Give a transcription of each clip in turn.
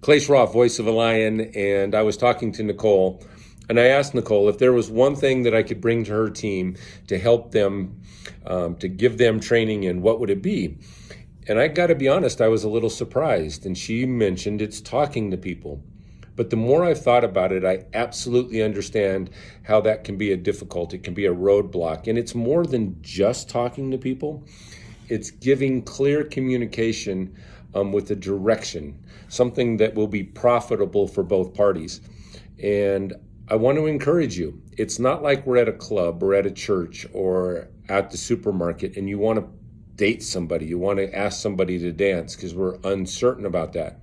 Clay Schroff, Voice of a Lion, and I was talking to Nicole, and I asked Nicole if there was one thing that I could bring to her team to help them, to give them training in, what would it be? And I got to be honest, I was a little surprised, and she mentioned it's talking to people. But the more I've thought about it, I absolutely understand how that can be a difficult, it can be a roadblock, and it's more than just talking to people. It's giving clear communication with a direction, something that will be profitable for both parties. And I want to encourage you. It's not like we're at a club or at a church or at the supermarket and you want to date somebody, you want to ask somebody to dance because we're uncertain about that.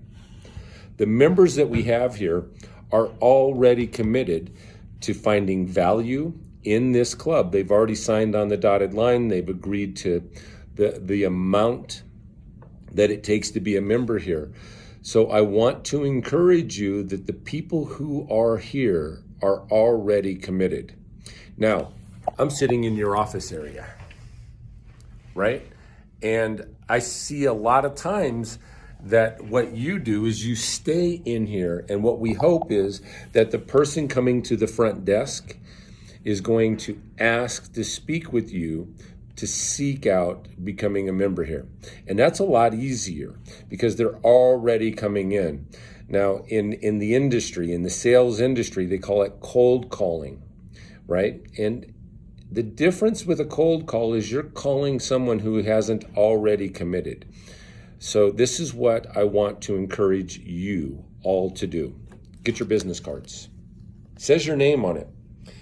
The members that we have here are already committed to finding value in this club. They've already signed on the dotted line. They've agreed to the amount that it takes to be a member here. So I want to encourage you that the people who are here are already committed. Now, I'm sitting in your office area, right? And I see a lot of times that what you do is you stay in here, and what we hope is that the person coming to the front desk is going to ask to speak with you to seek out becoming a member here. And that's a lot easier because they're already coming in. Now, in the industry, in the sales industry, they call it cold calling, right? And the difference with a cold call is you're calling someone who hasn't already committed. So this is what I want to encourage you all to do. Get your business cards. It says your name on it.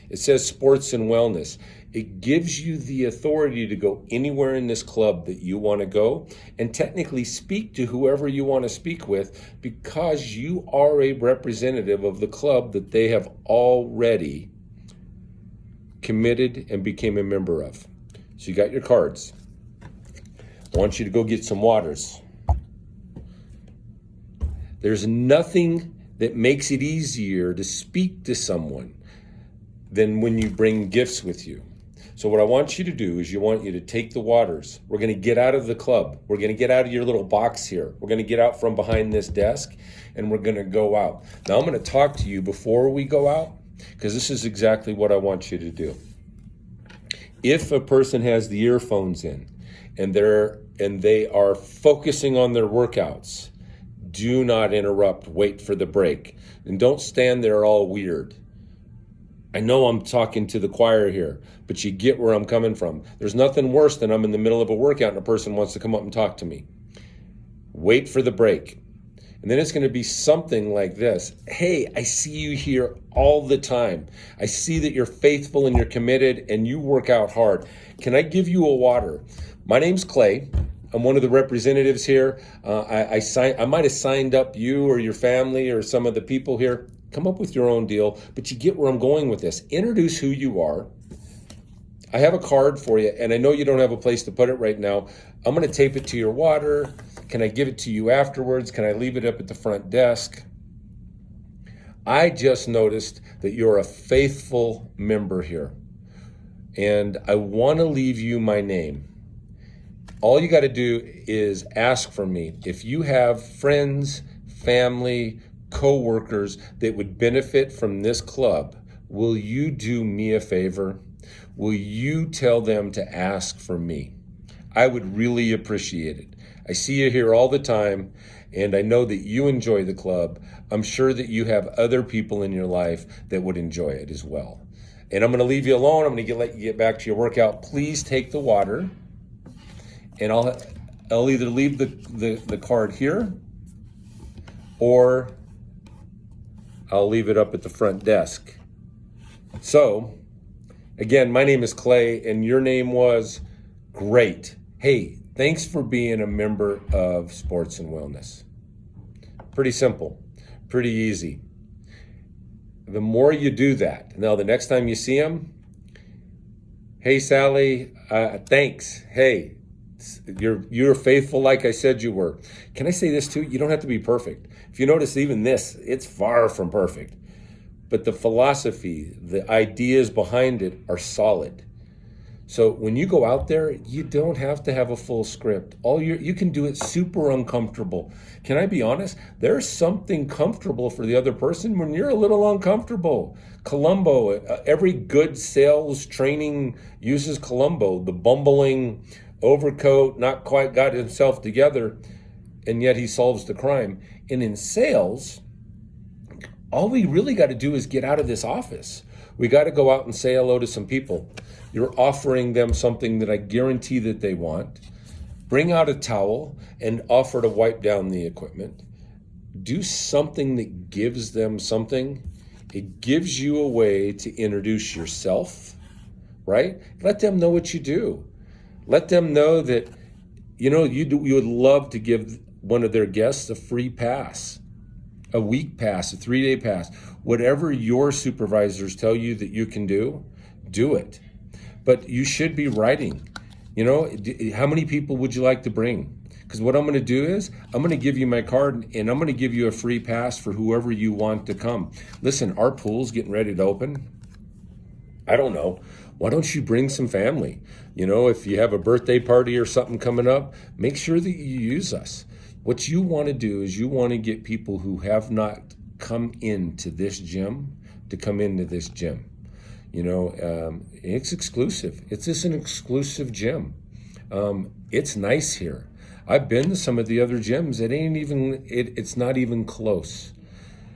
It says sports and wellness. It gives you the authority to go anywhere in this club that you want to go and technically speak to whoever you want to speak with because you are a representative of the club that they have already committed and became a member of. So you got your cards. I want you to go get some waters. There's nothing that makes it easier to speak to someone than when you bring gifts with you. So what I want you to do is I want you to take the waters. We're going to get out of the club. We're going to get out of your little box here. We're going to get out from behind this desk and we're going to go out. Now I'm going to talk to you before we go out because this is exactly what I want you to do. If a person has the earphones in and they are focusing on their workouts, do not interrupt. Wait for the break. And don't stand there all weird. I know I'm talking to the choir here, but you get where I'm coming from. There's nothing worse than I'm in the middle of a workout and a person wants to come up and talk to me. Wait for the break. And then it's going to be something like this. Hey, I see you here all the time. I see that you're faithful and you're committed and you work out hard. Can I give you a water? My name's Clay. I'm one of the representatives here. I might have signed up you or your family or some of the people here. Come up with your own deal, but you get where I'm going with this. Introduce who you are. I have a card for you, and I know you don't have a place to put it right now. I'm going to tape it to your water. Can I give it to you afterwards? Can I leave it up at the front desk? I just noticed that you're a faithful member here, and I want to leave you my name. All you got to do is ask for me. If you have friends, family, co-workers that would benefit from this club, will you do me a favor? Will you tell them to ask for me? I would really appreciate it. I see you here all the time, and I know that you enjoy the club. I'm sure that you have other people in your life that would enjoy it as well. And I'm going to leave you alone. I'm going to let you get back to your workout. Please take the water, and I'll either leave the card here or I'll leave it up at the front desk. So, again, my name is Clay, and your name was great. Hey, thanks for being a member of Sports and Wellness. Pretty simple, pretty easy. The more you do that, now the next time you see them, hey, Sally, thanks. Hey, you're faithful like I said you were. Can I say this too? You don't have to be perfect. If you notice, even this, it's far from perfect. But the philosophy, the ideas behind it are solid. So when you go out there, you don't have to have a full script. You can do it super uncomfortable. Can I be honest? There's something comfortable for the other person when you're a little uncomfortable. Columbo, every good sales training uses Columbo, the bumbling overcoat, not quite got himself together, and yet he solves the crime. And in sales, all we really got to do is get out of this office. We got to go out and say hello to some people. You're offering them something that I guarantee that they want. Bring out a towel and offer to wipe down the equipment. Do something that gives them something. It gives you a way to introduce yourself, right? Let them know what you do. Let them know that, you would love to give one of their guests a free pass, a week pass, a 3-day pass. Whatever your supervisors tell you that you can do it. But you should be writing. How many people would you like to bring? Because what I'm going to do is I'm going to give you my card and I'm going to give you a free pass for whoever you want to come. Listen, our pool's getting ready to open. I don't know. Why don't you bring some family? If you have a birthday party or something coming up, make sure that you use us. What you want to do is you want to get people who have not come into this gym to come into this gym. It's exclusive. It's just an exclusive gym. It's nice here. I've been to some of the other gyms. It's not even close.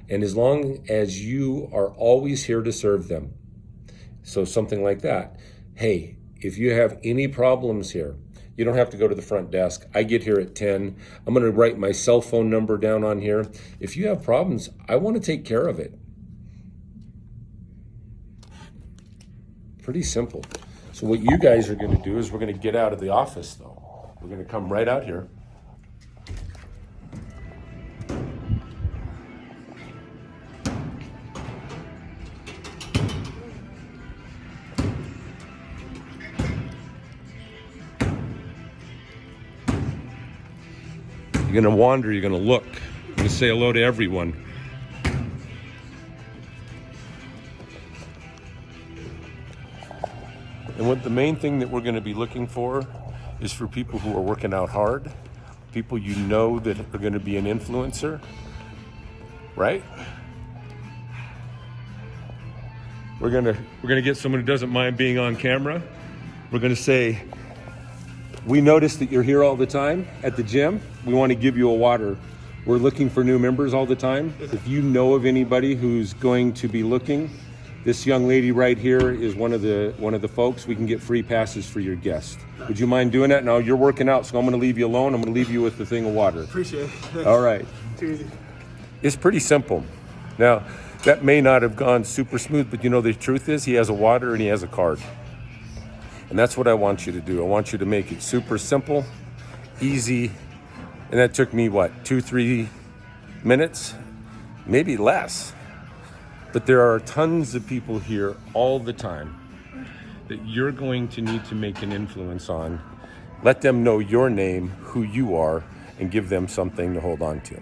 And as long as you are always here to serve them, so something like that. Hey, if you have any problems here, you don't have to go to the front desk. I get here at 10. I'm going to write my cell phone number down on here. If you have problems, I want to take care of it. Pretty simple. So what you guys are going to do is we're going to get out of the office, though. We're going to come right out here. You're going to wander, you're going to look. You're going to say hello to everyone. And what the main thing that we're going to be looking for is for people who are working out hard, people that are going to be an influencer, right? We're gonna get someone who doesn't mind being on camera. We're going to say, we noticed that you're here all the time at the gym. We want to give you a water. We're looking for new members all the time. If you know of anybody who's going to be looking, this young lady right here is one of the folks. We can get free passes for your guest. Would you mind doing that? Now you're working out, so I'm going to leave you alone. I'm going to leave you with the thing of water. Appreciate it. All right. Too easy. It's pretty simple. Now, that may not have gone super smooth, but the truth is he has a water and he has a card. And that's what I want you to do. I want you to make it super simple, easy. And that took me, 2-3 minutes? Maybe less. But there are tons of people here all the time that you're going to need to make an influence on. Let them know your name, who you are, and give them something to hold on to.